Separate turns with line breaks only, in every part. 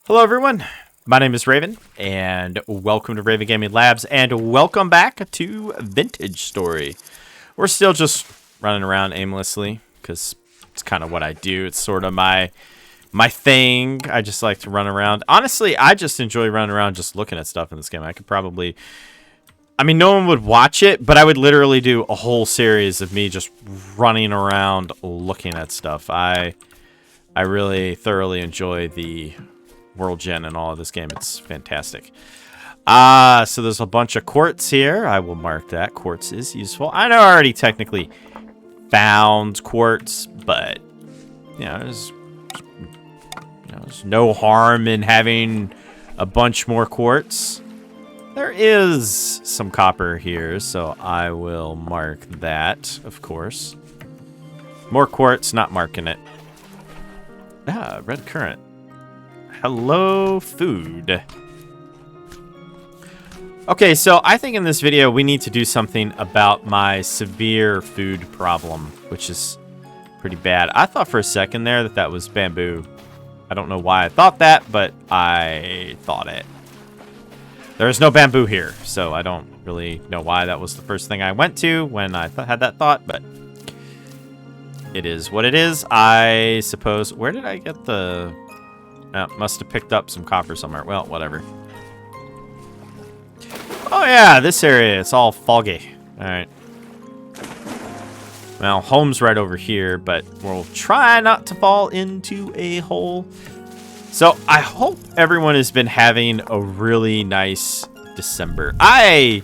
Hello everyone, my name is Raven, and welcome to Raven Gaming Labs, and welcome back to VintageStory. We're still just running around aimlessly, because it's kind of what I do. It's sort of my thing. I just like to run around. Honestly, I just enjoy running around just looking at stuff in this game. I could probably... I mean, no one would watch it, but I would literally do a whole series of me just running around looking at stuff. I really thoroughly enjoy the world gen and all of this game. It's fantastic. So there's a bunch of quartz here. I will mark that. Quartz is useful. I know I already technically found quartz, but you know, there's no harm in having a bunch more quartz. There is some copper here, so I will mark that, of course. More quartz, not marking it. Ah, red currant. Hello, food. Okay, so I think in this video we need to do something about my severe food problem, which is pretty bad. I thought for a second there that was bamboo. I don't know why I thought that, but I thought it. There is no bamboo here, so I don't really know why that was the first thing I went to when I had that thought, but it is what it is, I suppose. Where did I get the... must have picked up some copper somewhere. Well, whatever. Oh yeah, this area, it's all foggy. Alright. Well, home's right over here, but we'll try not to fall into a hole. So, I hope everyone has been having a really nice December. I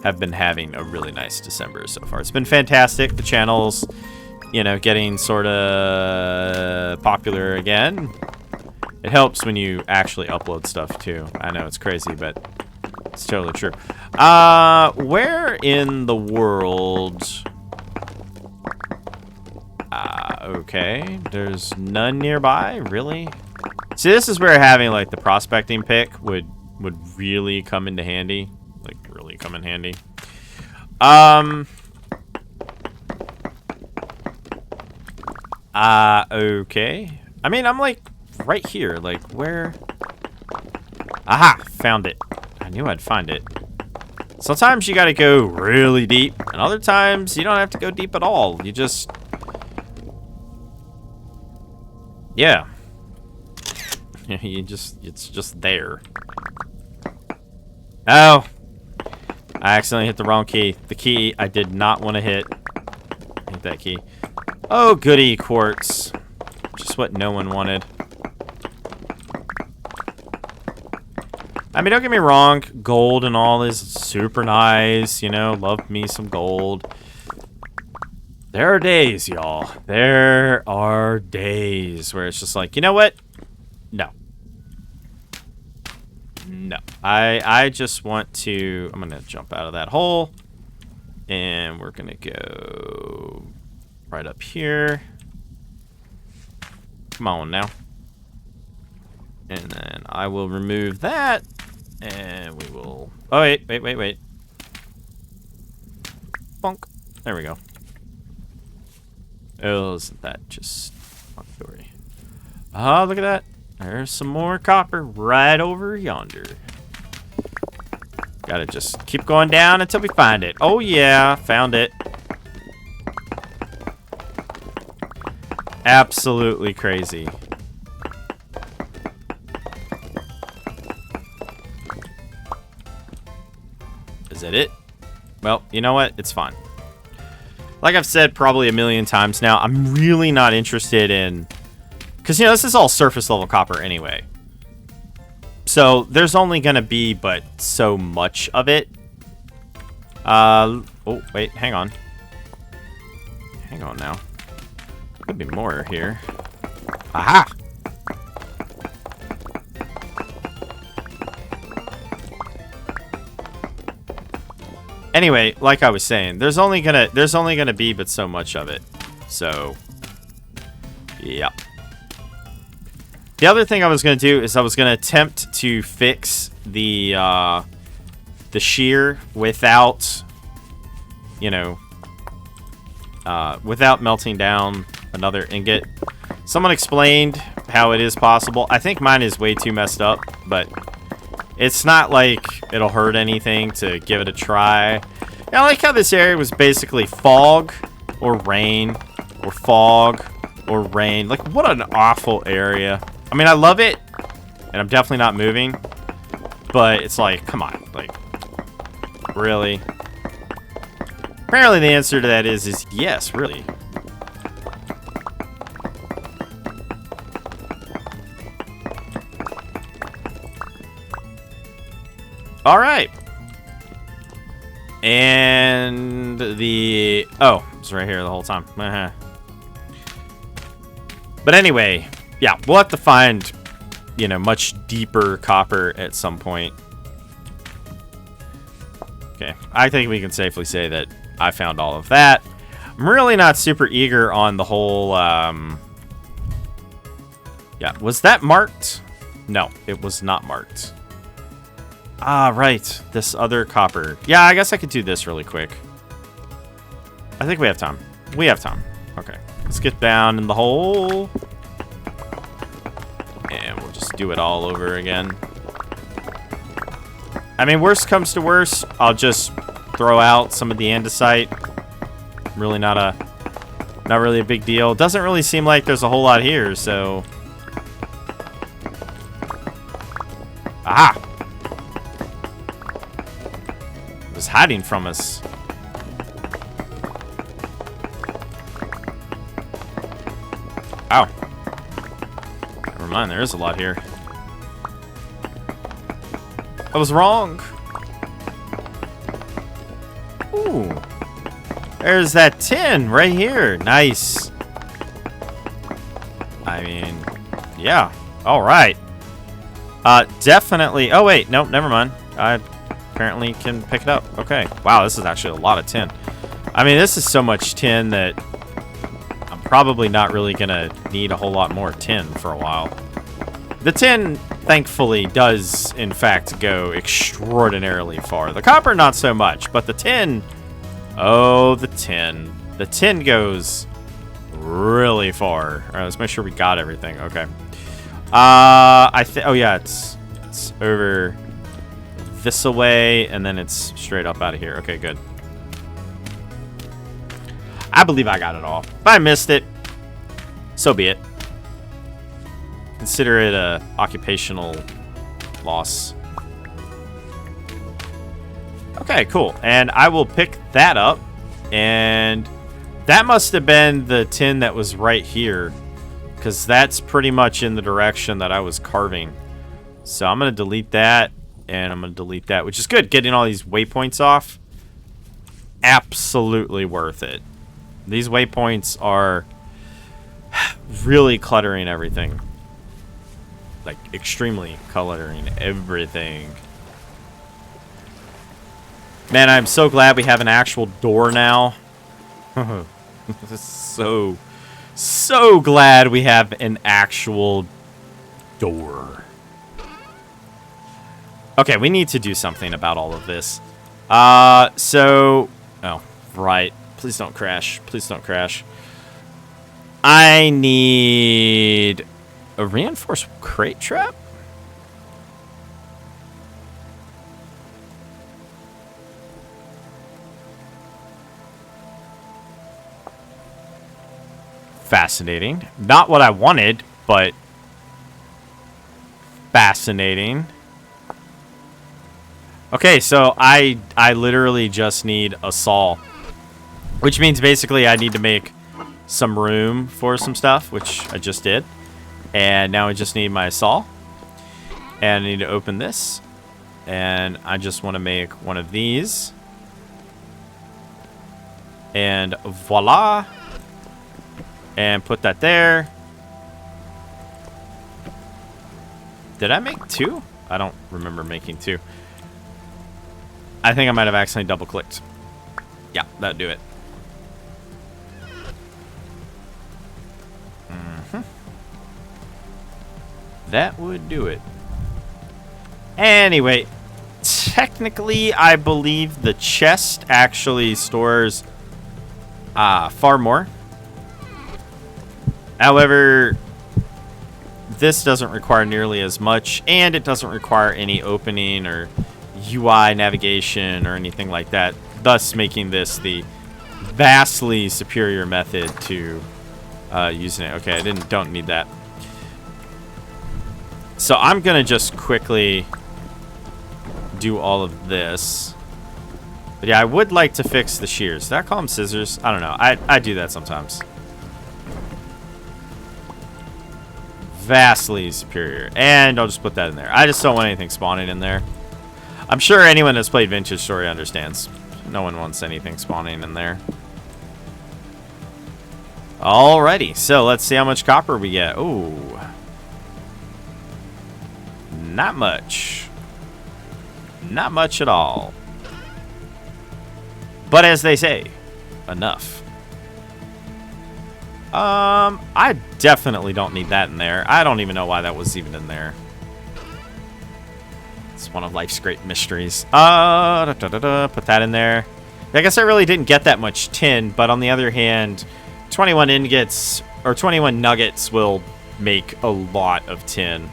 have been having a really nice December so far. It's been fantastic. The channel's, you know, getting sort of popular again. It helps when you actually upload stuff, too. I know, it's crazy, but it's totally true. Where in the world... okay. There's none nearby? Really? See, this is where having, like, the prospecting pick would really come into handy. Like, really come in handy. Okay. I mean, I'm, like... right here, like where? Aha, found it. I knew I'd find it. Sometimes you gotta go really deep, and other times you don't have to go deep at all. You just, yeah, it's just there. Oh, I accidentally hit the wrong key. The key I did not want to hit. Hit that key. Oh, goody, quartz. Just what no one wanted. I mean, don't get me wrong, gold and all is super nice, you know, love me some gold. There are days, y'all. There are days where it's just like, you know what? No. No. I just want to, I'm going to jump out of that hole. And we're going to go right up here. Come on now. And then I will remove that. And we will... oh, wait. Bonk. There we go. Oh, isn't that just... story? Oh, look at that. There's some more copper right over yonder. Gotta just keep going down until we find it. Oh, yeah. Found it. Absolutely crazy. Is that it? Well, you know what? It's fine. Like I've said probably a million times now, I'm really not interested in... because, you know, this is all surface level copper anyway. So, there's only going to be but so much of it. Oh, wait. Hang on. Hang on now. Could be more here. Aha! Anyway, like I was saying, there's only gonna be but so much of it. So, yeah. The other thing I was gonna do is I was gonna attempt to fix the shear without, you know, without melting down another ingot. Someone explained how it is possible. I think mine is way too messed up, but it's not like it'll hurt anything to give it a try. And I like how this area was basically fog or rain or fog or rain. Like, what an awful area. I mean, I love it, and I'm definitely not moving, but it's like, come on, like, really? Apparently the answer to that is yes, really. All right. And the... Oh, it's right here the whole time. But anyway, yeah, we'll have to find, you know, much deeper copper at some point. Okay, I think we can safely say that I found all of that. I'm really not super eager on the whole... Yeah, was that marked? No, it was not marked. Ah, right. This other copper. Yeah, I guess I could do this really quick. I think we have time. We have time. Okay. Let's get down in the hole. And we'll just do it all over again. I mean, worst comes to worst, I'll just throw out some of the andesite. Really not really a big deal. Doesn't really seem like there's a whole lot here, so... Aha! Hiding from us. Ow. Never mind, there is a lot here. I was wrong. Ooh. There's that tin right here. Nice. I mean, yeah. All right. Definitely. Oh, wait. Nope, never mind. I apparently can pick it up. Okay. Wow, this is actually a lot of tin. I mean, this is so much tin that I'm probably not really going to need a whole lot more tin for a while. The tin, thankfully, does, in fact, go extraordinarily far. The copper, not so much, but the tin... Oh, the tin. The tin goes really far. All right, let's make sure we got everything. Okay. Oh, yeah, it's over... this away, and then it's straight up out of here. Okay, good. I believe I got it all. If I missed it, so be it. Consider it a occupational loss. Okay, cool. And I will pick that up, and that must have been the tin that was right here, because that's pretty much in the direction that I was carving. So I'm going to delete that. And I'm going to delete that, which is good. Getting all these waypoints off. Absolutely worth it. These waypoints are really cluttering everything. Like, extremely cluttering everything. Man, I'm so glad we have an actual door now. So glad we have an actual door. Okay, we need to do something about all of this. Oh, right. Please don't crash. Please don't crash. I need a reinforced crate trap? Fascinating. Not what I wanted, but fascinating. Okay, so I literally just need a saw, which means basically I need to make some room for some stuff, which I just did. And now I just need my saw. And I need to open this. And I just want to make one of these. And voila. And put that there. Did I make two? I don't remember making two. I think I might have accidentally double-clicked. Yeah, that'd do it. That would do it. Anyway, technically, I believe the chest actually stores far more. However, this doesn't require nearly as much, and it doesn't require any opening or UI navigation or anything like that, thus making this the vastly superior method to using it. Okay, don't need that. So I'm gonna just quickly do all of this. But yeah, I would like to fix the shears. Did I call them scissors? I don't know. I do that sometimes. Vastly superior. And I'll just put that in there. I just don't want anything spawning in there. I'm sure anyone that's played VintageStory understands. No one wants anything spawning in there. Alrighty, so let's see how much copper we get. Ooh. Not much. Not much at all. But as they say, enough. I definitely don't need that in there. I don't even know why that was even in there. It's one of life's great mysteries. Put that in there. I guess I really didn't get that much tin, but on the other hand, 21 ingots or 21 nuggets will make a lot of tin.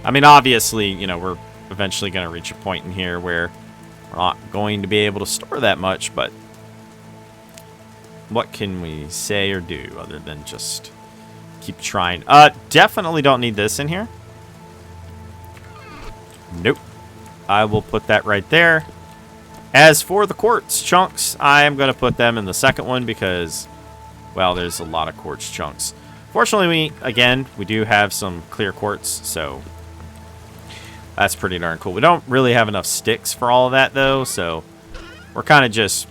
I mean, obviously, you know, we're eventually going to reach a point in here where we're not going to be able to store that much, but what can we say or do other than just keep trying? Definitely don't need this in here. Nope. I will put that right there. As for the quartz chunks, I am going to put them in the second one because, well, there's a lot of quartz chunks. Fortunately, we do have some clear quartz, so that's pretty darn cool. We don't really have enough sticks for all of that, though, so we're kind of just,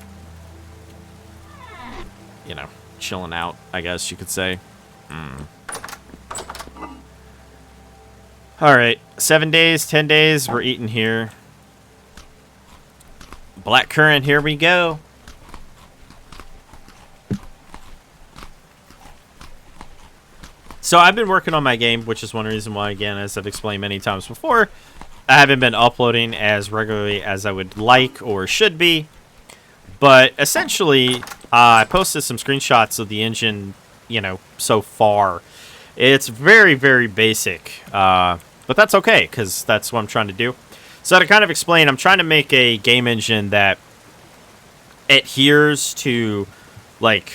you know, chilling out, I guess you could say. All right, 7 days, 10 days, we're eating here. Black currant, here we go. So I've been working on my game, which is one reason why, again, as I've explained many times before, I haven't been uploading as regularly as I would like or should be. But essentially, I posted some screenshots of the engine, you know, so far. It's very, very basic, but that's okay, because that's what I'm trying to do. So to kind of explain, I'm trying to make a game engine that adheres to, like,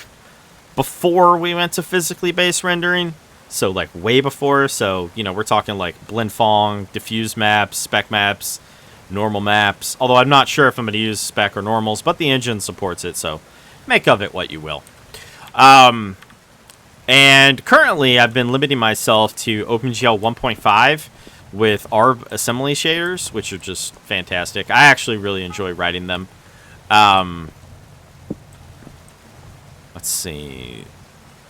before we went to physically based rendering. So, like, way before. So, you know, we're talking, like, blend-fong, diffuse maps, spec maps, normal maps. Although I'm not sure if I'm going to use spec or normals, but the engine supports it, so make of it what you will. And currently, I've been limiting myself to OpenGL 1.5 with ARB assembly shaders, which are just fantastic. I actually really enjoy writing them. Let's see.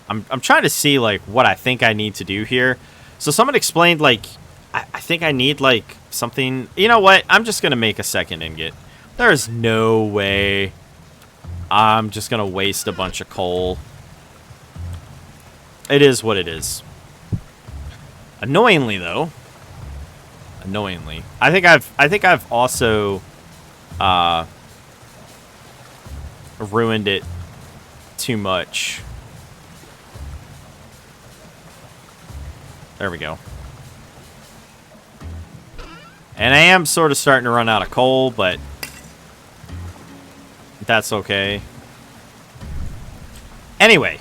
I'm trying to see, like, what I think I need to do here. So someone explained, like, I think I need, like, something. You know what? I'm just going to make a second ingot. There's no way I'm just going to waste a bunch of coal. It is what it is. Annoyingly, though. Annoyingly. I think I've also ruined it too much. There we go. And I am sort of starting to run out of coal, but that's okay. Anyway,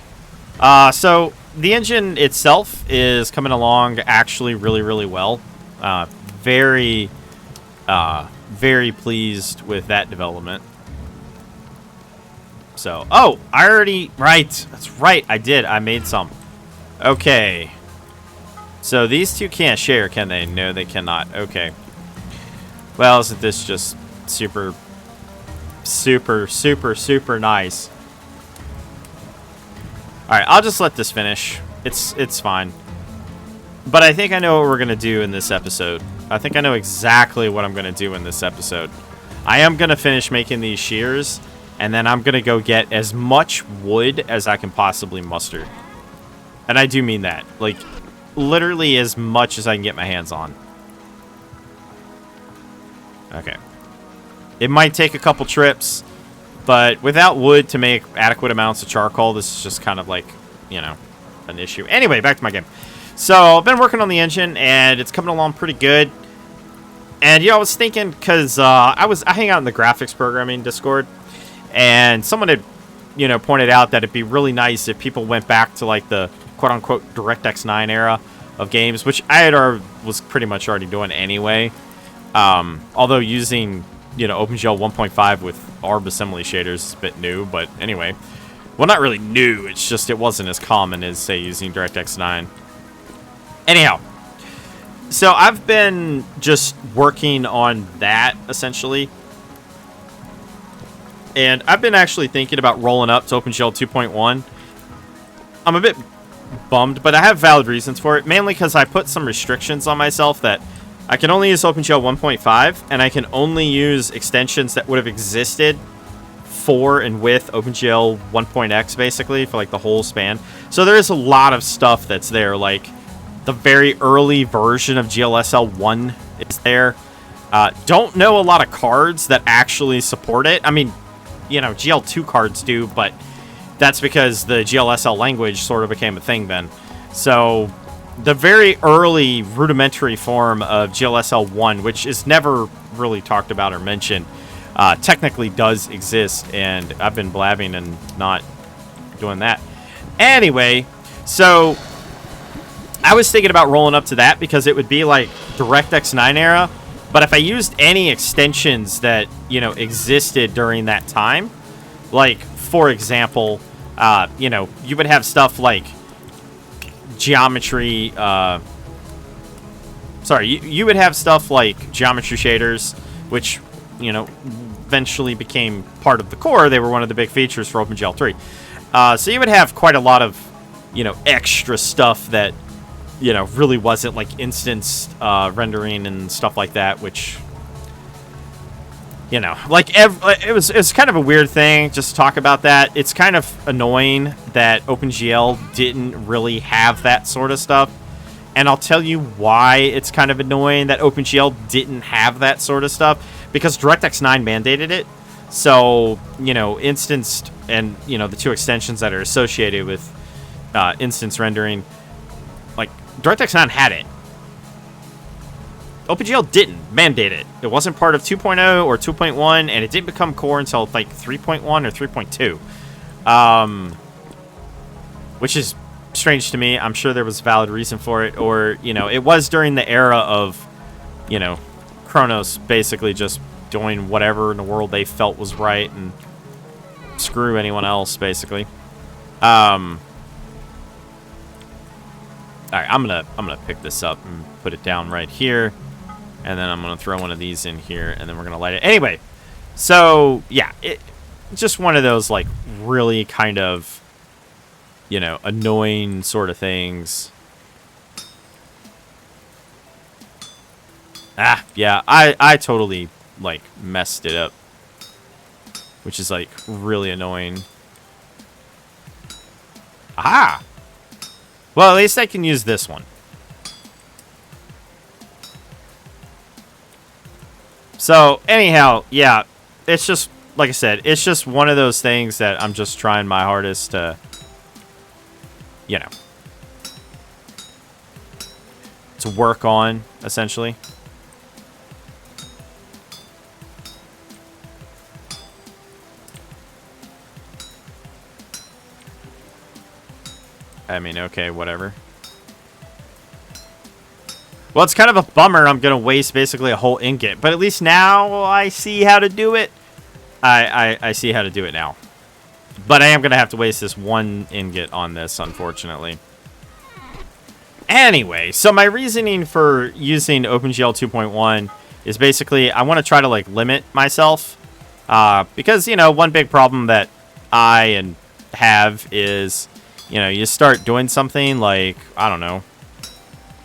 so the engine itself is coming along actually really, really well. Very pleased with that development. So, oh, I already, right. That's right, I did. I made some. Okay. So these two can't share, can they? No, they cannot. Okay. Well, isn't this just super nice? Alright, I'll just let this finish. It's fine. But I think I know what we're going to do in this episode. I think I know exactly what I'm going to do in this episode. I am going to finish making these shears, and then I'm going to go get as much wood as I can possibly muster. And I do mean that. Like, literally as much as I can get my hands on. Okay. It might take a couple trips, but without wood to make adequate amounts of charcoal, this is just kind of like, you know, an issue. Anyway, back to my game. So I've been working on the engine, and it's coming along pretty good. And I was thinking, because I hang out in the graphics programming Discord, and someone had pointed out that it'd be really nice if people went back to like the quote unquote DirectX 9 era of games, which was pretty much already doing anyway. Although using OpenGL 1.5 with ARB assembly shaders is a bit new, but anyway. Well, not really new, it's just it wasn't as common as, say, using DirectX 9. Anyhow, so I've been just working on that, essentially. And I've been actually thinking about rolling up to OpenGL 2.1. I'm a bit bummed, but I have valid reasons for it. Mainly because I put some restrictions on myself that I can only use OpenGL 1.5, and I can only use extensions that would have existed for and with OpenGL 1.x, basically, for like the whole span. So there is a lot of stuff that's there, like the very early version of GLSL 1 is there. Don't know a lot of cards that actually support it. I mean, GL2 cards do, but that's because the GLSL language sort of became a thing then. So the very early rudimentary form of GLSL 1, which is never really talked about or mentioned, technically does exist, and I've been blabbing and not doing that. Anyway, so I was thinking about rolling up to that because it would be like DirectX 9 era, but if I used any extensions that, existed during that time, like, for example, you would have stuff like geometry, you would have stuff like geometry shaders, which, eventually became part of the core. They were one of the big features for OpenGL 3. So you would have quite a lot of, extra stuff that, really wasn't like instance rendering and stuff like that, which, it's kind of a weird thing just to talk about that. It's kind of annoying that OpenGL didn't really have that sort of stuff. And I'll tell you why it's kind of annoying that OpenGL didn't have that sort of stuff. Because DirectX 9 mandated it. So, instanced and, the two extensions that are associated with instance rendering, like, DirectX 9 had it. OpenGL didn't mandate it. It wasn't part of 2.0 or 2.1, and it didn't become core until, like, 3.1 or 3.2. Which is strange to me. I'm sure there was a valid reason for it. Or, it was during the era of, Kronos basically just doing whatever in the world they felt was right and screw anyone else, basically. All right, I'm gonna pick this up and put it down right here, and then I'm gonna throw one of these in here, and then we're gonna light it. Anyway, so yeah, just one of those like really kind of annoying sort of things. Yeah, I totally, like, messed it up. Which is, like, really annoying. Aha! Well, at least I can use this one. So, anyhow, yeah, it's just, like I said, it's just one of those things that I'm just trying my hardest to, to work on, essentially. I mean, okay, whatever. Well, it's kind of a bummer I'm going to waste basically a whole ingot. But at least now I see how to do it. I see how to do it now. But I am going to have to waste this one ingot on this, unfortunately. Anyway, so my reasoning for using OpenGL 2.1 is basically I want to try to, like, limit myself. Because, one big problem that I have is, you start doing something like, I don't know,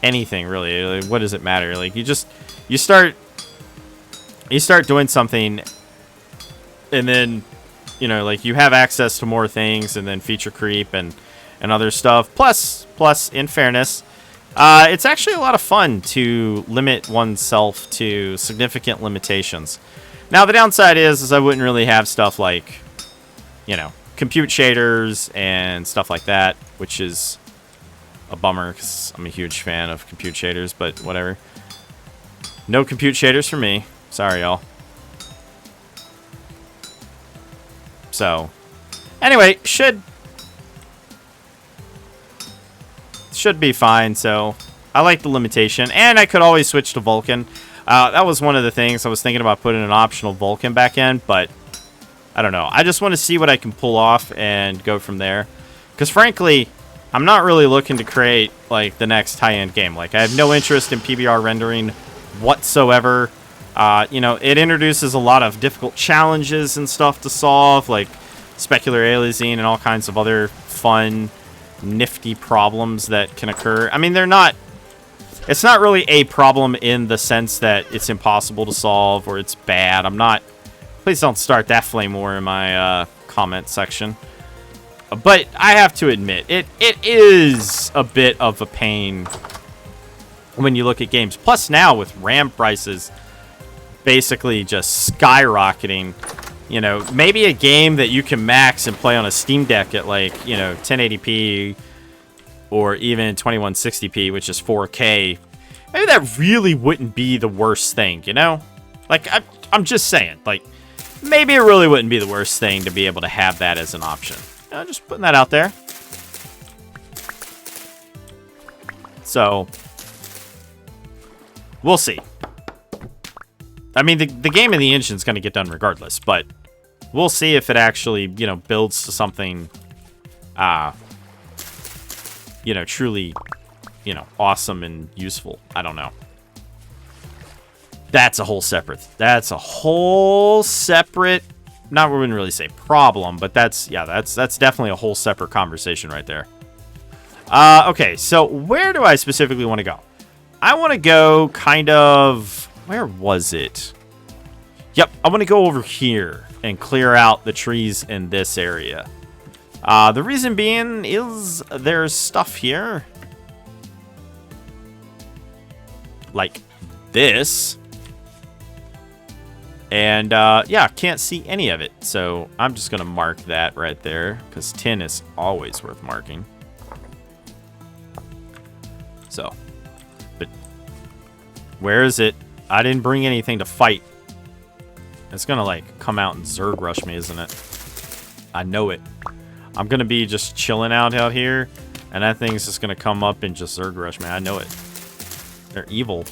anything really. Like, what does it matter? Like, you start doing something, and then, like, you have access to more things, and then feature creep and other stuff. Plus, in fairness, it's actually a lot of fun to limit oneself to significant limitations. Now, the downside is I wouldn't really have stuff like, compute shaders and stuff like that, which is a bummer because I'm a huge fan of compute shaders, but whatever. No compute shaders for me. Sorry, y'all. So, anyway, should be fine. So, I like the limitation, and I could always switch to Vulcan. That was one of the things I was thinking about putting an optional Vulcan back in, but I don't know. I just want to see what I can pull off and go from there. Because frankly, I'm not really looking to create like the next high-end game. Like, I have no interest in PBR rendering whatsoever. You know, it introduces a lot of difficult challenges and stuff to solve, like specular aliasing and all kinds of other fun, nifty problems that can occur. I mean, it's not really a problem in the sense that it's impossible to solve or it's bad. Please don't start that flame war in my comment section. But I have to admit, it is a bit of a pain when you look at games. Plus now with RAM prices basically just skyrocketing, you know, maybe a game that you can max and play on a Steam Deck at like, you know, 1080p or even 2160p, which is 4K. Maybe that really wouldn't be the worst thing, you know? Like, I'm just saying, like, maybe it really wouldn't be the worst thing to be able to have that as an option. Just putting that out there. So, we'll see. I mean, the game and the engine's going to get done regardless, but we'll see if it actually, you know, builds to something, you know, truly, you know, awesome and useful. I don't know. That's a whole separate, not we wouldn't really say problem, but that's definitely a whole separate conversation right there. Okay, so where do I specifically want to go? I want to go kind of, where was it? Yep, I want to go over here and clear out the trees in this area. The reason being is there's stuff here like this. And, yeah, can't see any of it. So I'm just going to mark that right there because tin is always worth marking. So, but where is it? I didn't bring anything to fight. It's going to, like, come out and Zerg rush me, isn't it? I know it. I'm going to be just chilling out here, and that thing's just going to come up and just Zerg rush me. I know it. They're evil.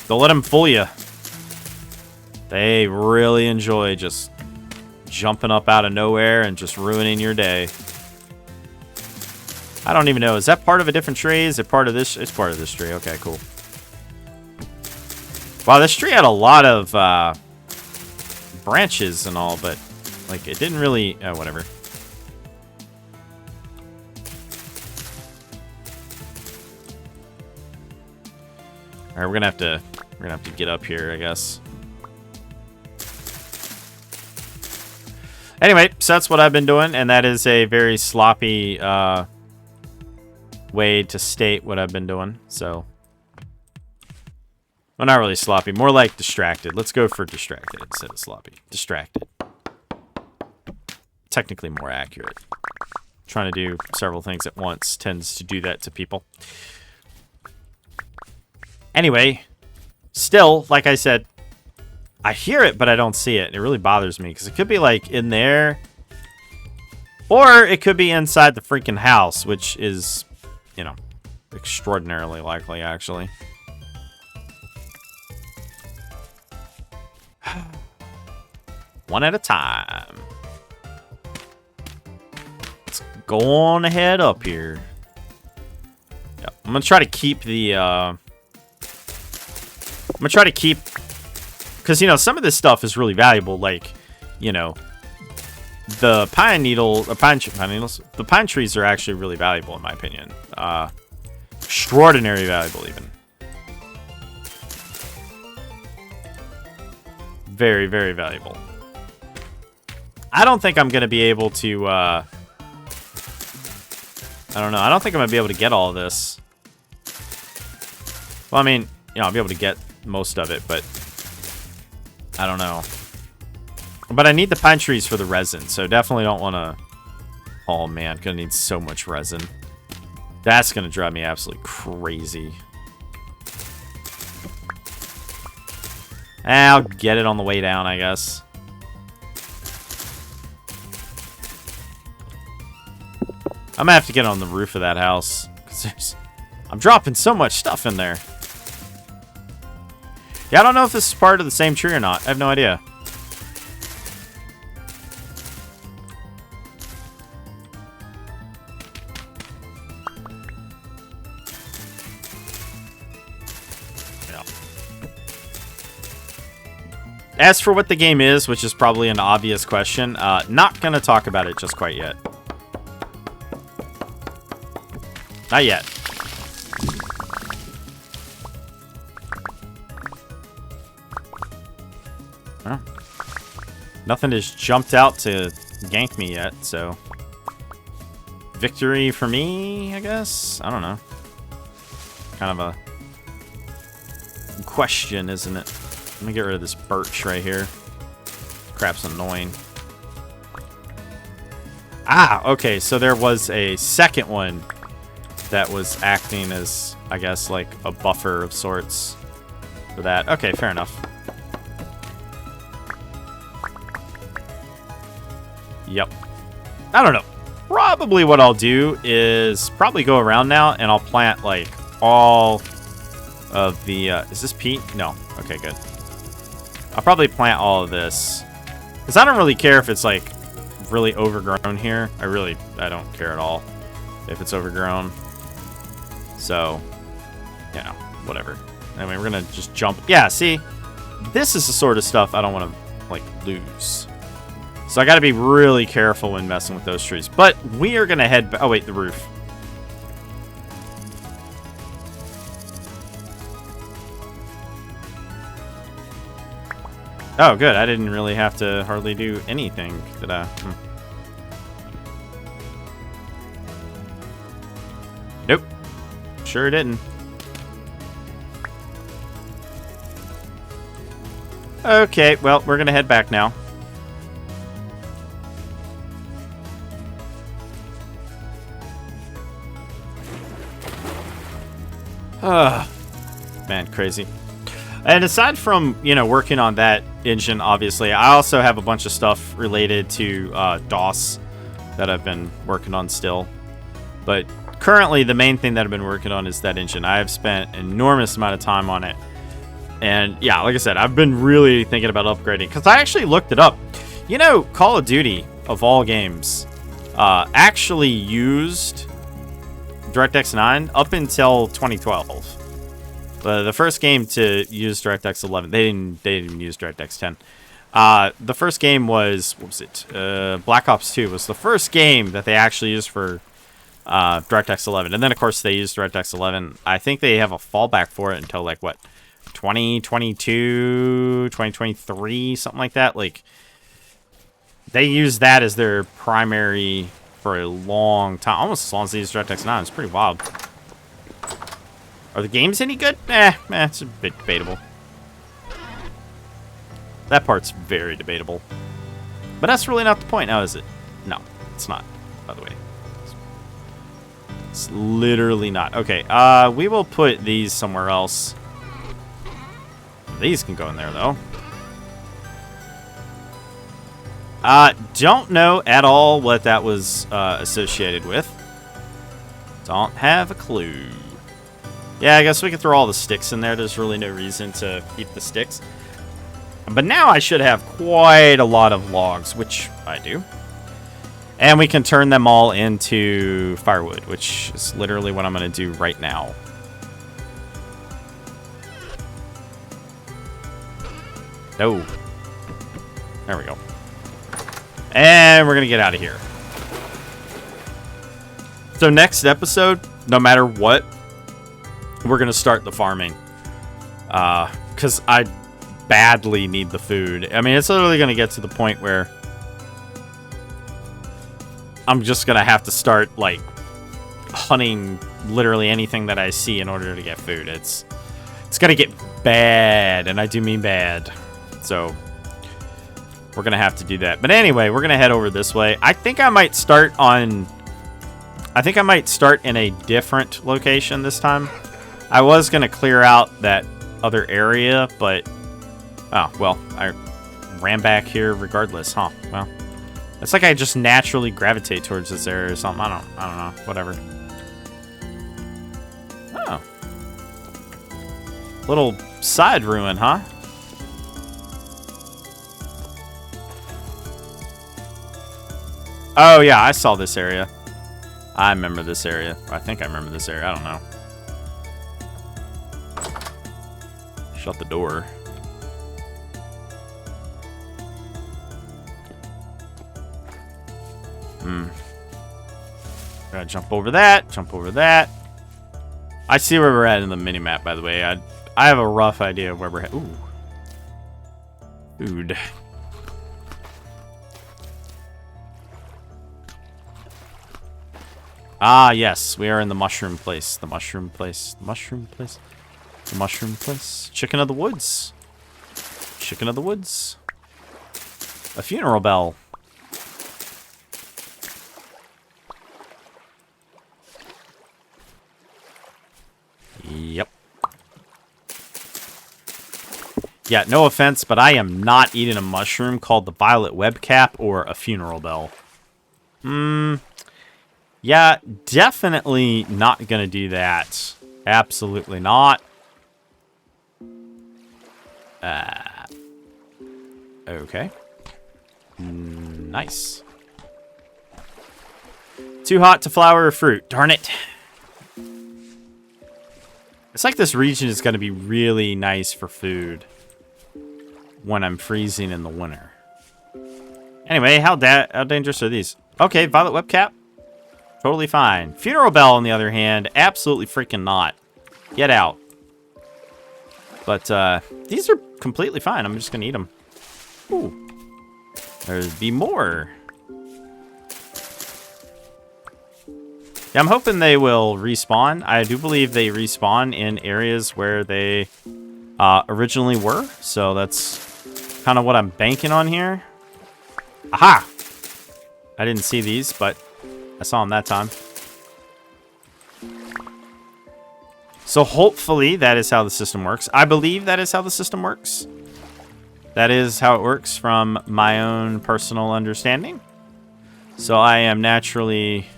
Don't let them fool you. They really enjoy just jumping up out of nowhere and just ruining your day. I don't even know. Is that part of a different tree? Is it part of this? It's part of this tree. Okay, cool. Wow, this tree had a lot of branches and all, but like it didn't really. Oh, whatever. All right, we're gonna have to get up here, I guess. Anyway, so that's what I've been doing, and that is a very sloppy way to state what I've been doing. So, well, not really sloppy, more like distracted. Let's go for distracted instead of sloppy. Distracted. Technically more accurate. Trying to do several things at once tends to do that to people. Anyway, still, like I said, I hear it, but I don't see it. And it really bothers me because it could be like in there, or it could be inside the freaking house, which is, you know, extraordinarily likely, actually. One at a time. Let's go on ahead up here. Yep. I'm gonna try to keep the. Because, you know, some of this stuff is really valuable, like, you know, the pine trees are actually really valuable, in my opinion. Extraordinarily valuable, even. Very, very valuable. I don't think I'm going to be able to, I don't know. I don't think I'm going to be able to get all of this. Well, I mean, you know, I'll be able to get most of it, but I don't know. But I need the pine trees for the resin, so definitely don't want to. Oh man, gonna need so much resin. That's going to drive me absolutely crazy. I'll get it on the way down, I guess. I'm going to have to get on the roof of that house. 'Cause I'm dropping so much stuff in there. Yeah, I don't know if this is part of the same tree or not. I have no idea. As for what the game is, which is probably an obvious question, not going to talk about it just quite yet. Not yet. Well, nothing has jumped out to gank me yet, so... Victory for me, I guess? I don't know. Kind of a question, isn't it? Let me get rid of this birch right here. Crap's annoying. Ah, okay, so there was a second one that was acting as, I guess, like a buffer of sorts for that. Okay, fair enough. Yep. I don't know. Probably what I'll do is probably go around now and I'll plant, like, all of the... is this peat? No. Okay, good. I'll probably plant all of this. Because I don't really care if it's, like, really overgrown here. I don't care at all if it's overgrown. So, you know, whatever. Anyway, we're going to just jump. Yeah, see? This is the sort of stuff I don't want to, like, lose. So I got to be really careful when messing with those trees. But we are going to head... Oh, wait, the roof. Oh, good. I didn't really have to hardly do anything, did I? Nope. Sure didn't. Okay, well, we're going to head back now. Man, crazy. And aside from, you know, working on that engine, obviously, I also have a bunch of stuff related to DOS that I've been working on still. But currently, the main thing that I've been working on is that engine. I have spent an enormous amount of time on it. And yeah, like I said, I've been really thinking about upgrading. Because I actually looked it up. You know, Call of Duty, of all games, actually used DirectX 9 up until 2012. The first game to use DirectX 11, they didn't even use DirectX 10. The first game was, what was it? Black Ops 2 was the first game that they actually used for DirectX 11. And then, of course, they used DirectX 11. I think they have a fallback for it until, like, what, 2022, 2023, something like that. Like, they use that as their primary for a long time. Almost as long as they use DirectX 9. It's pretty wild. Are the games any good? It's a bit debatable. That part's very debatable. But that's really not the point now, is it? No, it's not, by the way. It's literally not. Okay, we will put these somewhere else. These can go in there, though. Don't know at all what that was associated with. Don't have a clue. Yeah, I guess we could throw all the sticks in there. There's really no reason to keep the sticks. But now I should have quite a lot of logs, which I do. And we can turn them all into firewood, which is literally what I'm going to do right now. No. There we go. And we're going to get out of here. So next episode, no matter what, we're going to start the farming. Because I badly need the food. I mean, it's literally going to get to the point where I'm just going to have to start, like, hunting literally anything that I see in order to get food. It's going to get bad, and I do mean bad. So we're going to have to do that. But anyway, we're going to head over this way. I think I might start on I think I might start in a different location this time. I was going to clear out that other area, but... Oh, well, I ran back here regardless, huh? Well, it's like I just naturally gravitate towards this area or something. I don't know. Whatever. Oh. Little side ruin, huh? Oh, yeah, I saw this area. I remember this area. I think I remember this area. I don't know. Shut the door. Gotta jump over that. Jump over that. I see where we're at in the minimap, by the way. I have a rough idea of where we're at. Ooh. Food. Ah, yes. We are in the mushroom place. The mushroom place. The mushroom place. The mushroom place. Chicken of the woods. Chicken of the woods. A funeral bell. Yep. Yeah, no offense, but I am not eating a mushroom called the violet webcap or a funeral bell. Yeah, definitely not gonna do that. Absolutely not. Okay. Nice. Too hot to flower or fruit. Darn it. It's like this region is going to be really nice for food when I'm freezing in the winter. Anyway, how dangerous are these? Okay, violet webcap. Totally fine. Funeral bell, on the other hand, absolutely freaking not. Get out. But these are completely fine. I'm just going to eat them. Ooh. There'd be more. Yeah, I'm hoping they will respawn. I do believe they respawn in areas where they originally were. So that's kind of what I'm banking on here. Aha! I didn't see these, but I saw them that time. So hopefully that is how the system works. I believe that is how the system works. That is how it works from my own personal understanding. So I am naturally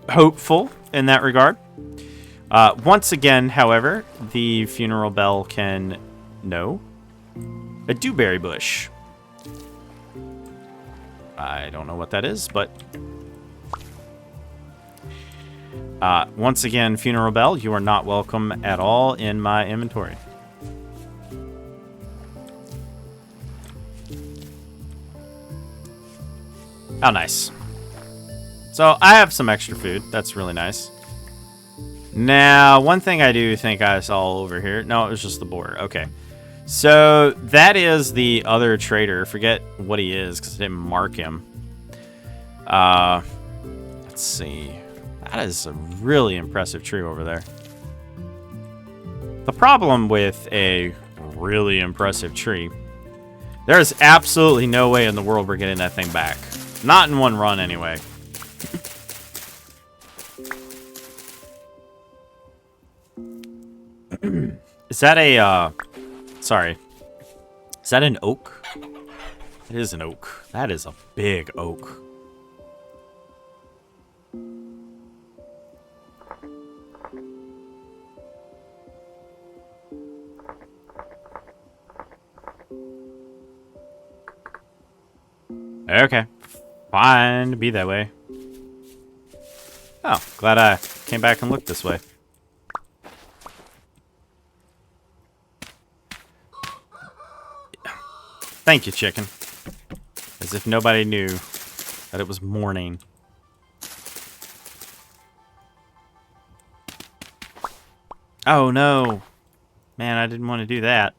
hopeful in that regard. Once again, however, the funeral bell can know a dewberry bush. I don't know what that is, but once again, funeral bell, you are not welcome at all in my inventory. How nice. So I have some extra food. That's really nice. Now, one thing I do think I saw over here. No, it was just the boar. Okay. So that is the other trader. Forget what he is because I didn't mark him. Let's see. That is a really impressive tree over there. The problem with a really impressive tree, there is absolutely no way in the world we're getting that thing back. Not in one run, anyway. Is that a, sorry. Is that an oak? It is an oak. That is a big oak. Okay. Fine to be that way. Oh, glad I came back and looked this way. Thank you, chicken. As if nobody knew that it was morning. Oh, no. Man, I didn't want to do that.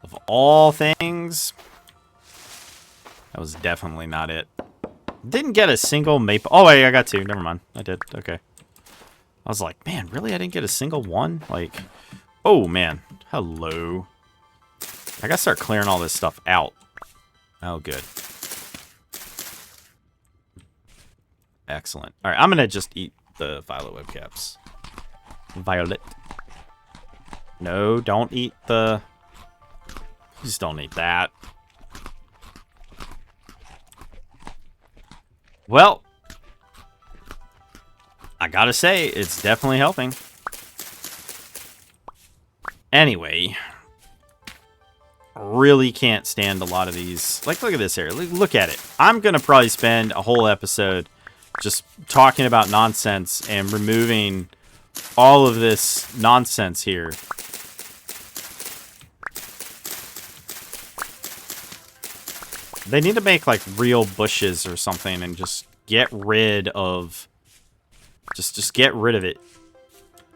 Of all things, that was definitely not it. Didn't get a single maple. Oh, wait, I got two. Never mind. I did. Okay. I was like, man, really? I didn't get a single one? Like, oh, man. Hello. I gotta start clearing all this stuff out. Oh, good. Excellent. All right, I'm going to just eat the violet webcaps. Violet. No, don't eat the... Please don't eat that. Well, I gotta say, it's definitely helping. Anyway, really can't stand a lot of these. Like, look at this area. Look at it. I'm gonna probably spend a whole episode just talking about nonsense and removing all of this nonsense here. They need to make, like, real bushes or something and just get rid of... Just get rid of it.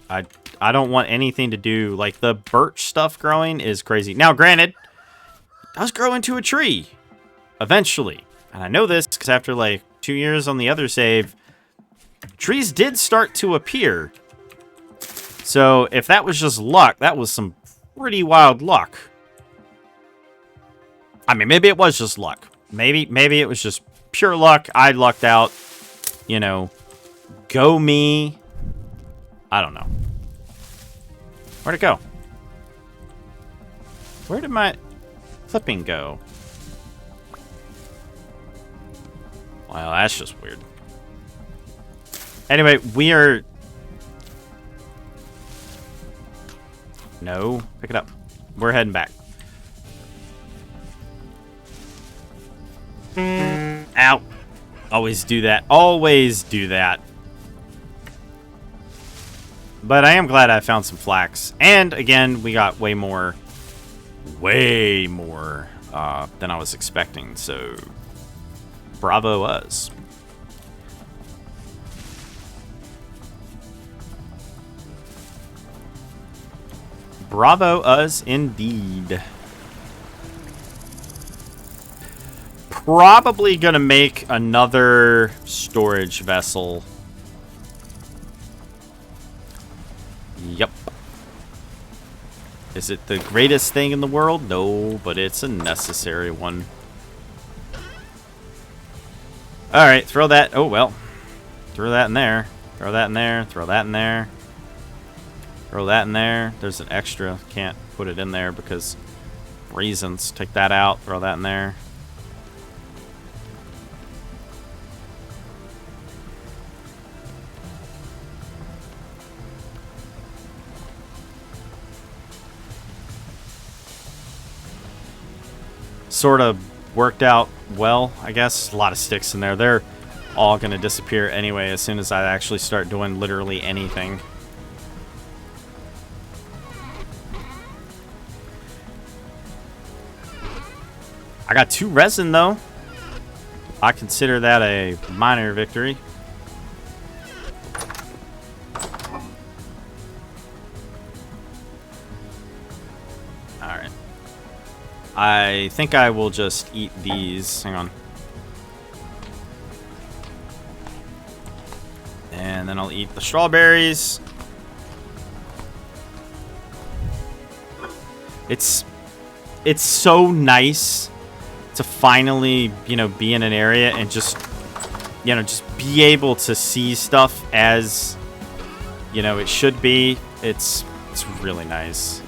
I don't want anything to do... Like, the birch stuff growing is crazy. Now, granted, it does grow into a tree. Eventually. And I know this because after, like, 2 years on the other save, trees did start to appear. So, if that was just luck, that was some pretty wild luck. I mean, maybe it was just luck. Maybe it was just pure luck. I lucked out. You know, go me. I don't know. Where'd it go? Where did my clipping go? Well, that's just weird. Anyway, we are... No, pick it up. We're heading back. Ow. Always do that. Always do that. But I am glad I found some flax. And, again, we got way more than I was expecting. So, bravo us. Bravo us indeed. Probably gonna make another storage vessel. Yep. Is it the greatest thing in the world? No, but it's a necessary one. Alright, throw that. Oh, well. Throw that in there. Throw that in there. Throw that in there. Throw that in there. There's an extra. Can't put it in there because reasons. Take that out. Throw that in there. Sort of worked out well, I guess. A lot of sticks in there. They're all going to disappear anyway as soon as I actually start doing literally anything. I got 2 resin, though. I consider that a minor victory. Alright. I think I will just eat these. Hang on. And then I'll eat the strawberries. It's so nice to finally, you know, be in an area and just, you know, just be able to see stuff as, you know, it should be. It's really nice.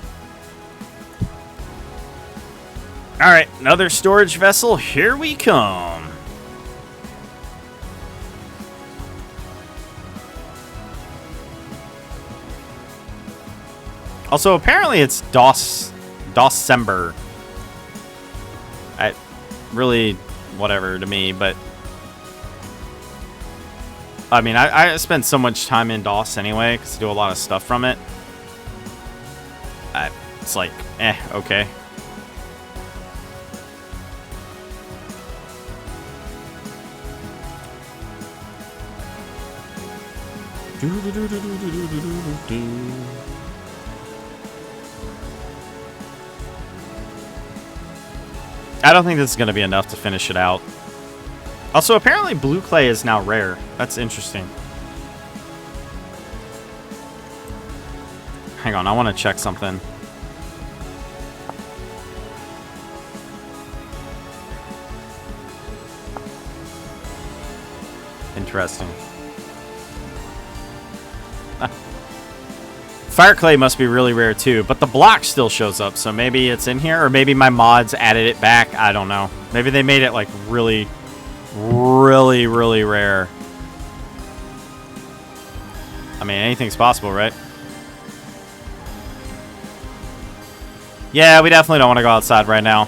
All right, another storage vessel. Here we come. Also, apparently it's December. Really, whatever to me, but I mean, I spend so much time in DOS anyway because I do a lot of stuff from it. It's like, okay. I don't think this is going to be enough to finish it out. Also, apparently blue clay is now rare. That's interesting. Hang on, I want to check something. Interesting. Fire clay must be really rare too, but the block still shows up, so maybe it's in here, or maybe my mods added it back. I don't know. Maybe they made it like really, really, really rare. I mean, anything's possible, right? Yeah, we definitely don't want to go outside right now.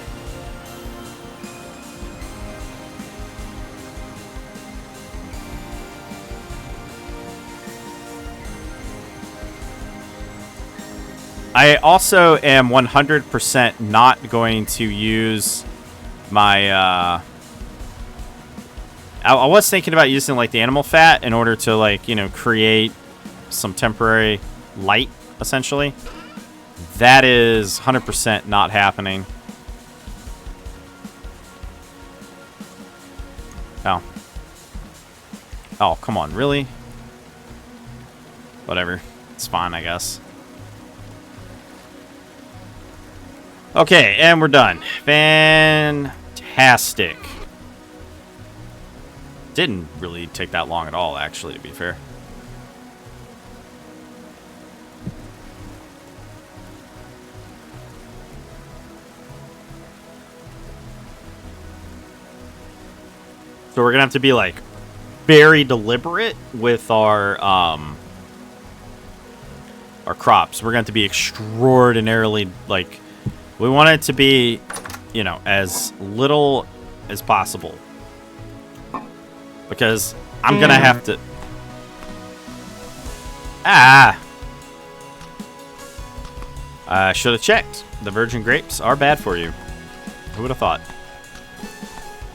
I also am 100% not going to use my, I was thinking about using, like, the animal fat in order to, like, you know, create some temporary light, essentially. That is 100% not happening. Oh. Oh, come on, really? Whatever. It's fine, I guess. Okay, and we're done. Fantastic. Didn't really take that long at all, actually, to be fair. So we're gonna have to be, like, very deliberate with our crops. We're gonna have to be extraordinarily, like, we want it to be, you know, as little as possible. Because I'm gonna have to... I should have checked. The virgin grapes are bad for you. Who would have thought?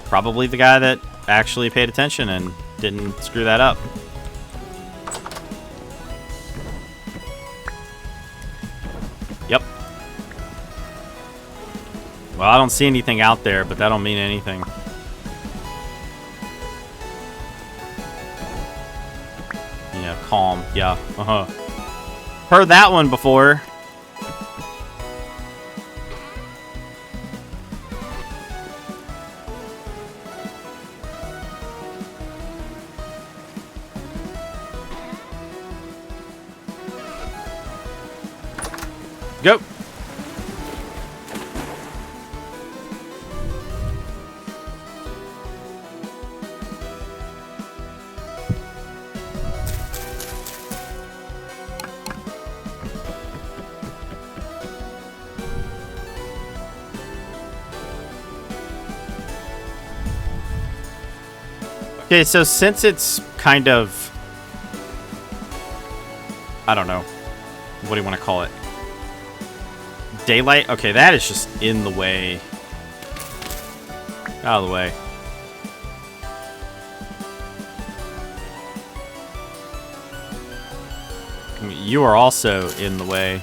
Probably the guy that actually paid attention and didn't screw that up. Yep. Well, I don't see anything out there, but that don't mean anything. Yeah, calm. Yeah. Heard that one before. Go. Okay, so since it's kind of, I don't know, what do you want to call it? Daylight? Okay, that is just in the way. Out of the way. You are also in the way.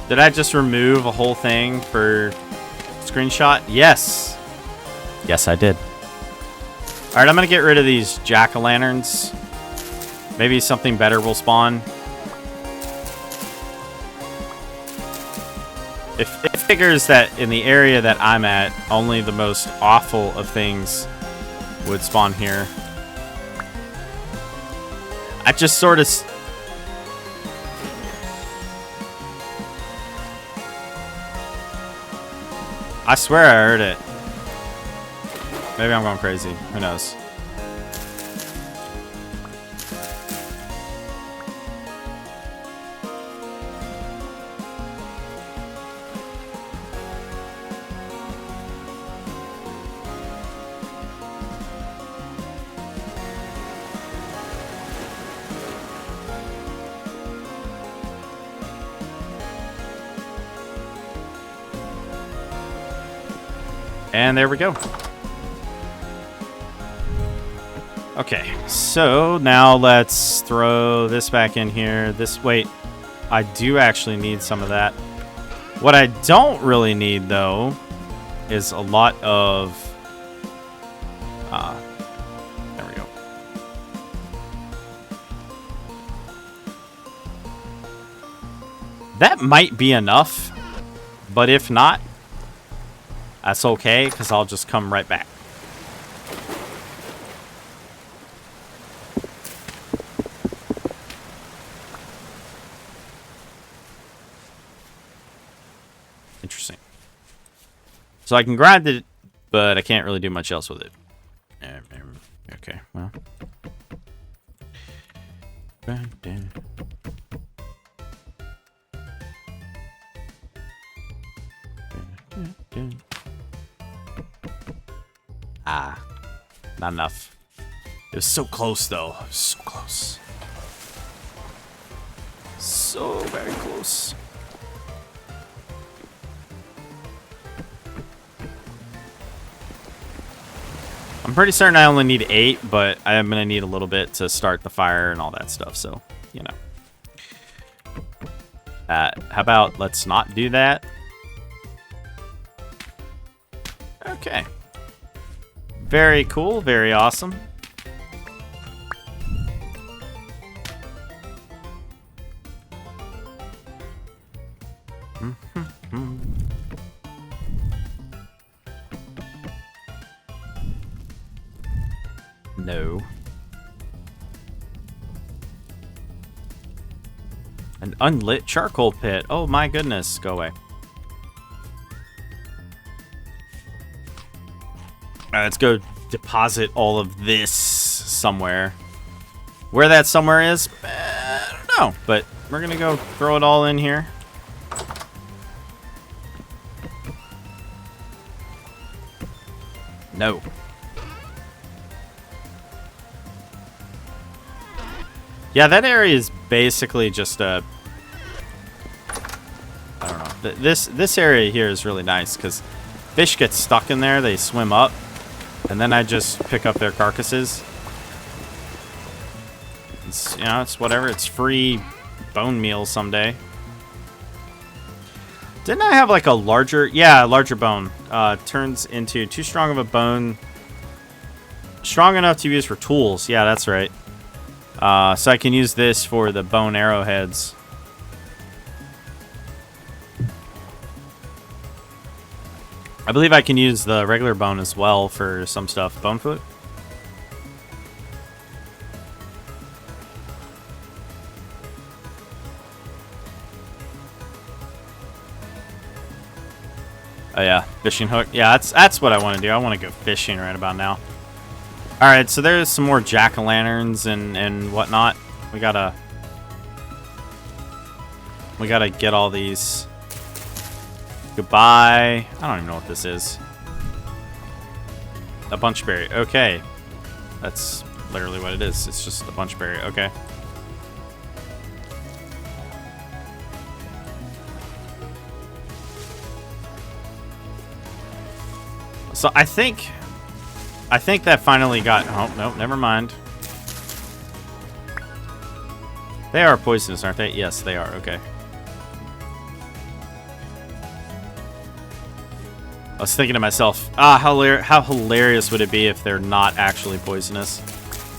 Did I just remove a whole thing for screenshot? Yes. Yes, I did. All right, I'm going to get rid of these jack-o'-lanterns. Maybe something better will spawn. It figures that in the area that I'm at, only the most awful of things would spawn here. I just sort of... I swear I heard it. Maybe I'm going crazy. Who knows? And there we go. Okay, so now let's throw this back in here. Wait, I do actually need some of that. What I don't really need, though, is a lot of There we go. That might be enough, but if not, that's okay, because I'll just come right back. Interesting. So I can grind it, but I can't really do much else with it. Okay, well. Ah, not enough. It was so close, though. So close. So very close. I'm pretty certain I only need 8, but I am going to need a little bit to start the fire and all that stuff, so, you know. How about let's not do that? Okay. Very cool, very awesome. No. An unlit charcoal pit. Oh my goodness. Go away. Alright, let's go deposit all of this somewhere. Where that somewhere is, I don't know. But we're going to go throw it all in here. No. Yeah, that area is basically just a... I don't know. This area here is really nice because fish get stuck in there. They swim up. And then I just pick up their carcasses. It's, you know, it's whatever. It's free bone meal someday. Didn't I have like a larger... Yeah, a larger bone. Turns into too strong of a bone. Strong enough to use for tools. Yeah, that's right. So I can use this for the bone arrowheads. I believe I can use the regular bone as well for some stuff. Bone foot? Oh yeah, fishing hook. Yeah, that's what I want to do. I want to go fishing right about now. Alright, so there's some more jack-o'-lanterns and whatnot. We gotta get all these. Goodbye. I don't even know what this is. A bunchberry. Okay. That's literally what it is. It's just a bunchberry. Okay. So I think that finally got... Oh, no, never mind. They are poisonous, aren't they? Yes, they are. Okay. I was thinking to myself, how hilarious would it be if they're not actually poisonous?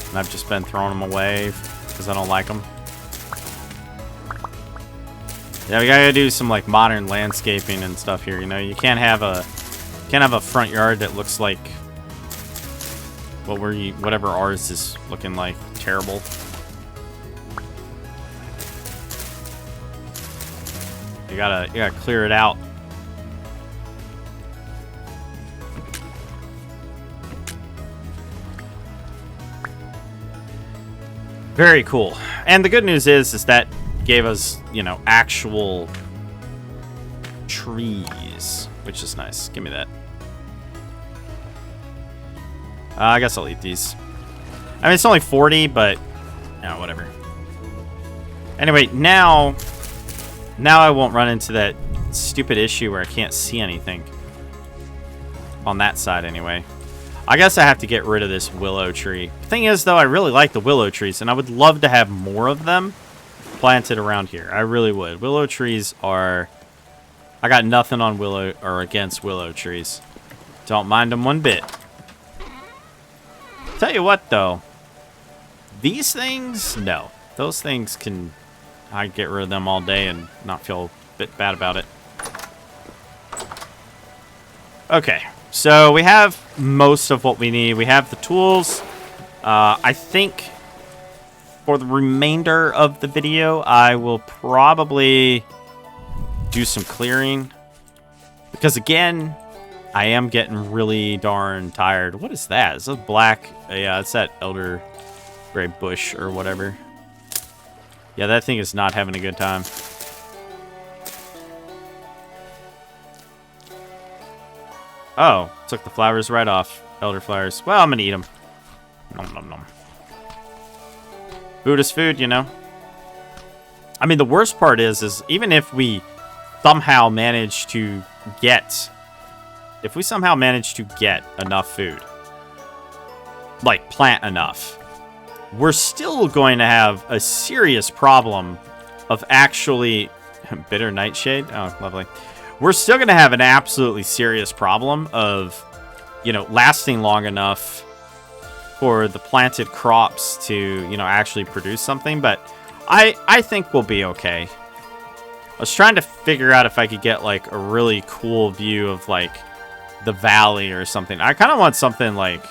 And I've just been throwing them away because I don't like them. Yeah, we gotta do some like modern landscaping and stuff here. You know, you can't have a front yard that looks like whatever ours is looking like. Terrible. You gotta clear it out. Very cool. And the good news is that gave us, you know, actual trees, which is nice. Give me that. I guess I'll eat these. I mean, it's only 40, but yeah, whatever. Anyway, now I won't run into that stupid issue where I can't see anything. On that side, anyway. I guess I have to get rid of this willow tree. The thing is, though, I really like the willow trees, and I would love to have more of them planted around here. I really would. Willow trees are... I got nothing on willow or against willow trees. Don't mind them one bit. tell you what, though. These things, no. Those things can... I get rid of them all day and not feel a bit bad about it. Okay, so we have most of what we need. We have the tools. I think for the remainder of the video, I will probably do some clearing. Because again, I am getting really darn tired. What is that? Is it black? Yeah, it's that elder gray bush or whatever. Yeah, that thing is not having a good time. Oh, took the flowers right off. Elderflowers. Well, I'm gonna eat them. Nom nom nom. Food is food, you know. I mean, the worst part is even if we somehow manage to get... If we somehow manage to get enough food, like plant enough, we're still going to have a serious problem of actually... Bitter nightshade? Oh, lovely. We're still going to have an absolutely serious problem of, you know, lasting long enough for the planted crops to, you know, actually produce something. But I think we'll be okay. I was trying to figure out if I could get, like, a really cool view of, like, the valley or something. I kind of want something, like,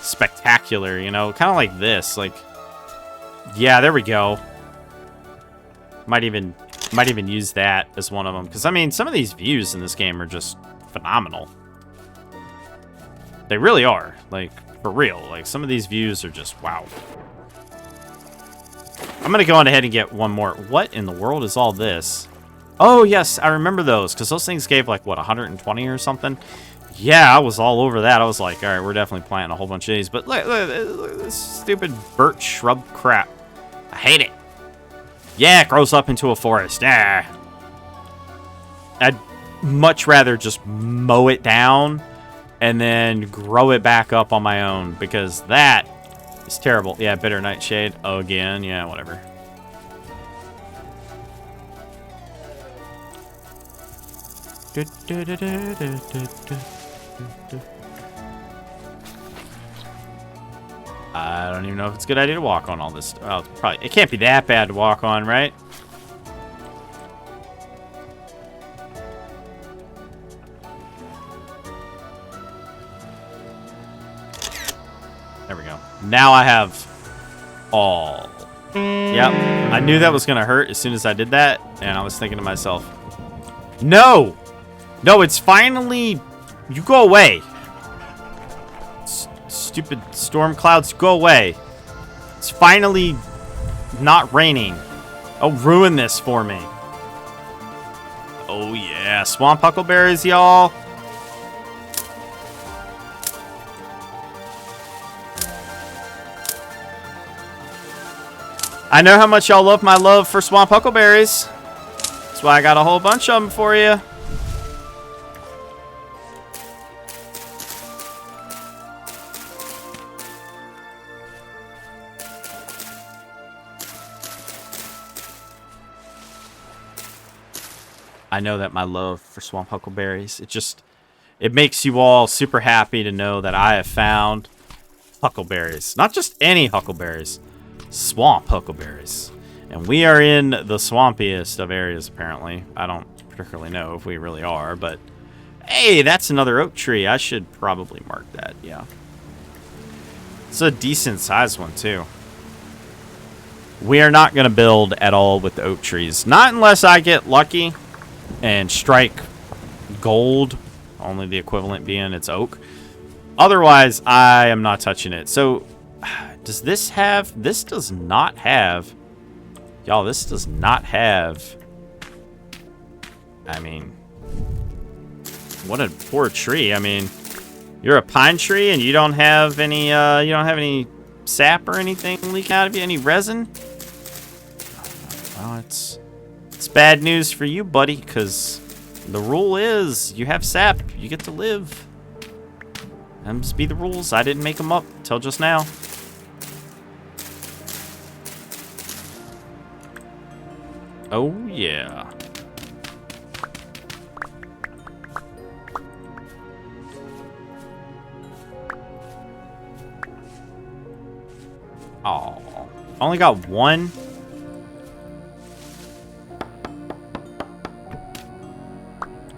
spectacular, you know? Kind of like this. Like, yeah, there we go. Might even use that as one of them. Because, I mean, some of these views in this game are just phenomenal. They really are. Like, for real. Like, some of these views are just, wow. I'm going to go on ahead and get one more. What in the world is all this? Oh, yes, I remember those. Because those things gave, like, what, 120 or something? Yeah, I was all over that. I was like, all right, we're definitely planting a whole bunch of these. But look, this stupid birch shrub crap. I hate it. Yeah, it grows up into a forest. Ah. I'd much rather just mow it down and then grow it back up on my own, because that is terrible. Yeah, bitter nightshade again. Yeah, whatever. I don't even know if it's a good idea to walk on all this. Well, probably. It can't be that bad to walk on, right? There we go. Now I have all. Yep. I knew that was going to hurt as soon as I did that. And I was thinking to myself, no! No, it's finally... You go away. Stupid storm clouds, go away. It's finally not raining. Oh, ruin this for me. Oh, yeah. Swamp huckleberries, y'all. I know how much y'all love my love for swamp huckleberries. That's why I got a whole bunch of them for you. I know that my love for swamp huckleberries, it makes you all super happy to know that I have found huckleberries. Not just any huckleberries, swamp huckleberries. And we are in the swampiest of areas, apparently. I don't particularly know if we really are, but hey, that's another oak tree. I should probably mark that, yeah. It's a decent sized one, too. We are not going to build at all with the oak trees. Not unless I get lucky and strike gold, only the equivalent being it's oak. Otherwise, I am not touching it. So, does this have... This does not have... Y'all, this does not have... I mean... What a poor tree. I mean, you're a pine tree and you don't have any, sap or anything leak out of you? Any resin? Well, it's bad news for you, buddy, because the rule is you have sap, you get to live. Them just be the rules. I didn't make them up till just now. Oh, yeah. only got one.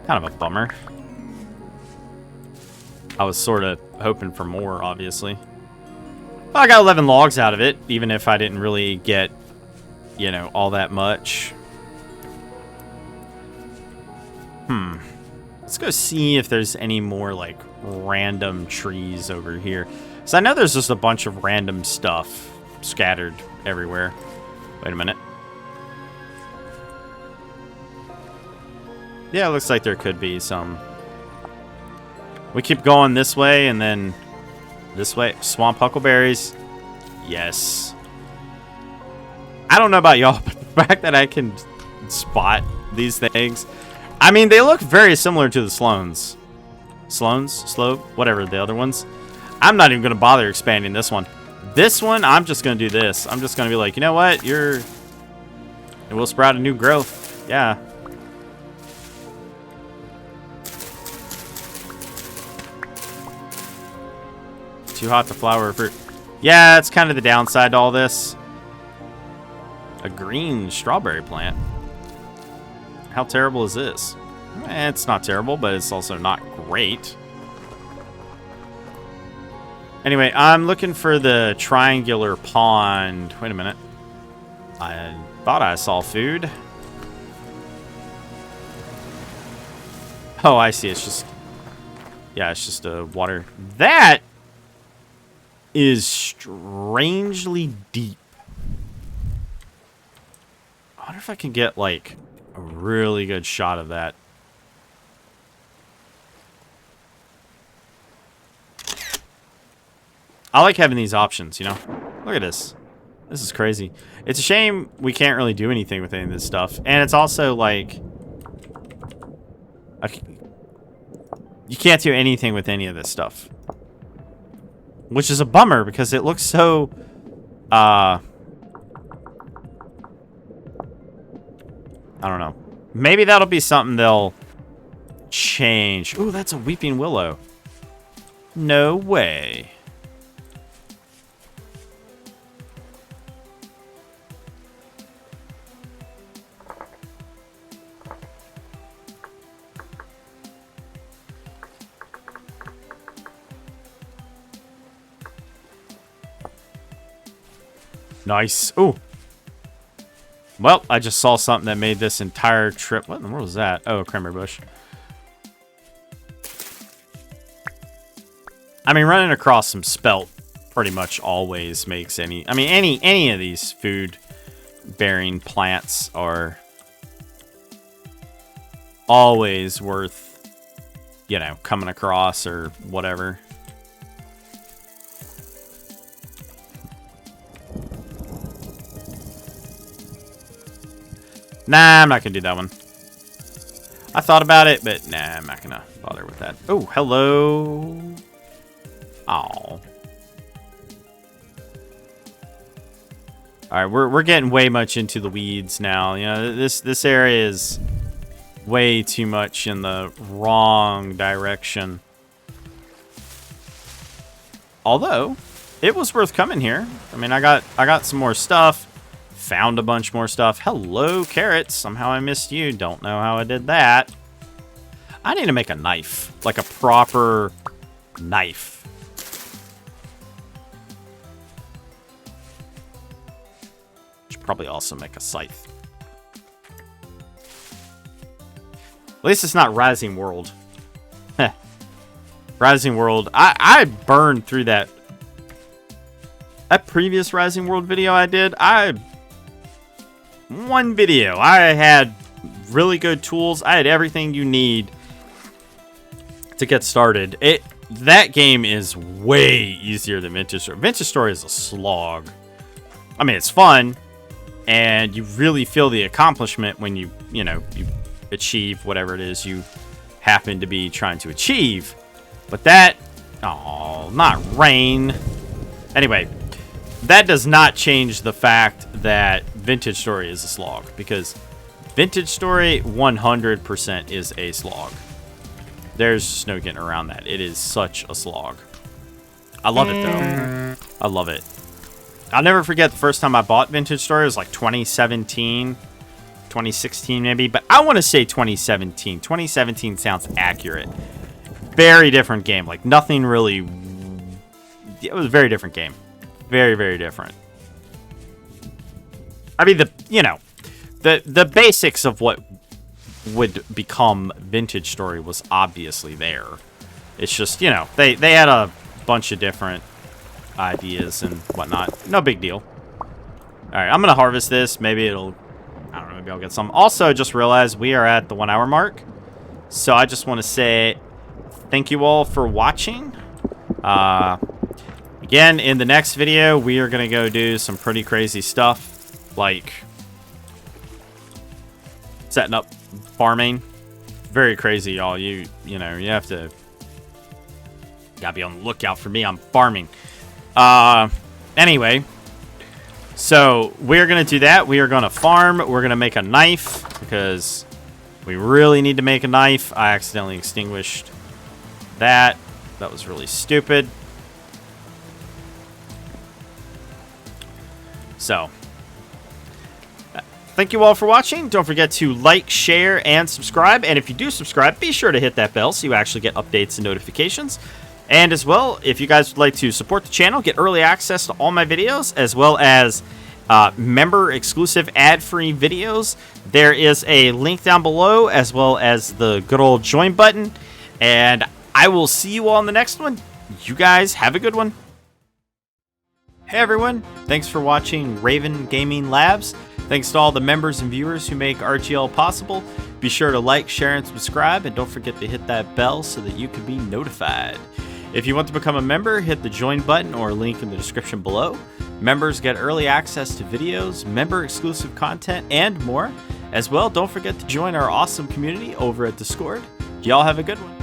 Kind of a bummer. I was sort of hoping for more, obviously. Well, I got 11 logs out of it, even if I didn't really get, you know, all that much. Let's go see if there's any more, like, random trees over here. So I know there's just a bunch of random stuff scattered everywhere. Wait a minute. Yeah, it looks like there could be some. We keep going this way and then this way. Swamp huckleberries. Yes. I don't know about y'all, but the fact that I can spot these things. I mean, they look very similar to the Sloans. Slow, whatever the other ones. I'm not even going to bother expanding this one. This one, I'm just going to do this. I'm just going to be like, you know what? It will sprout a new growth. Yeah. Too hot to flower fruit. Yeah, it's kind of the downside to all this. A green strawberry plant. How terrible is this? It's not terrible, but it's also not great. Anyway, I'm looking for the triangular pond. Wait a minute. I thought I saw food. Oh, I see. It's just... Yeah, it's just a water. That is strangely deep. I wonder if I can get, like, a really good shot of that. I like having these options, you know? Look at this. This is crazy. It's a shame we can't really do anything with any of this stuff. And it's also, like... You can't do anything with any of this stuff. Which is a bummer, because it looks so... I don't know. Maybe that'll be something they'll change. Ooh, that's a weeping willow. No way. Nice. Ooh. Well, I just saw something that made this entire trip... What in the world was that? Oh, a cranberry bush. I mean, running across some spelt pretty much always makes any... I mean, any of these food-bearing plants are always worth, you know, coming across or whatever. Nah, I'm not going to do that one. I thought about it, but nah, I'm not going to bother with that. Oh, hello. Aw. Alright, we're getting way much into the weeds now. You know, this area is way too much in the wrong direction. Although, it was worth coming here. I mean, I got some more stuff. Found a bunch more stuff. Hello, carrots. Somehow I missed you. Don't know how I did that. I need to make a knife. Like a proper knife. Should probably also make a scythe. At least it's not Rising World. Heh. Rising World. I burned through that previous Rising World video I did. One video. I had really good tools. I had everything you need to get started. That game is way easier than VintageStory. VintageStory is a slog. I mean, it's fun, and you really feel the accomplishment when you achieve whatever it is you happen to be trying to achieve. But that, oh, not rain. Anyway, that does not change the fact that VintageStory is a slog, because VintageStory 100% is a slog. There's just no getting around that. It is such a slog. I love it, though. I love it. I'll never forget the first time I bought VintageStory. It was like 2017, 2016 maybe, but I want to say 2017. 2017 sounds accurate. Very different game. Like nothing really. It was a very different game. Very, very different. I mean, the basics of what would become VintageStory was obviously there. It's just, they had a bunch of different ideas and whatnot. No big deal. Alright, I'm going to harvest this. Maybe it'll, I don't know, maybe I'll get some. Also, just realized we are at the 1 hour mark. So I just want to say thank you all for watching. Again, in the next video, we are going to go do some pretty crazy stuff. Like setting up farming. Very crazy, y'all. You have to gotta be on the lookout for me. I'm farming. Anyway, so we're gonna do that. We are gonna farm. We're gonna make a knife because we really need to make a knife. I accidentally extinguished that. That was really stupid. So thank you all for watching. Don't forget to like, share, and subscribe. And if you do subscribe, be sure to hit that bell so you actually get updates and notifications. And as well, if you guys would like to support the channel, get early access to all my videos, as well as member-exclusive ad-free videos, there is a link down below, as well as the good old join button. And I will see you all in the next one. You guys have a good one. Hey everyone, thanks for watching Raven Gaming Labs. Thanks to all the members and viewers who make RGL possible. Be sure to like, share, and subscribe, and don't forget to hit that bell so that you can be notified. If you want to become a member, hit the join button or link in the description below. Members get early access to videos, member-exclusive content, and more. As well, don't forget to join our awesome community over at Discord. Y'all have a good one.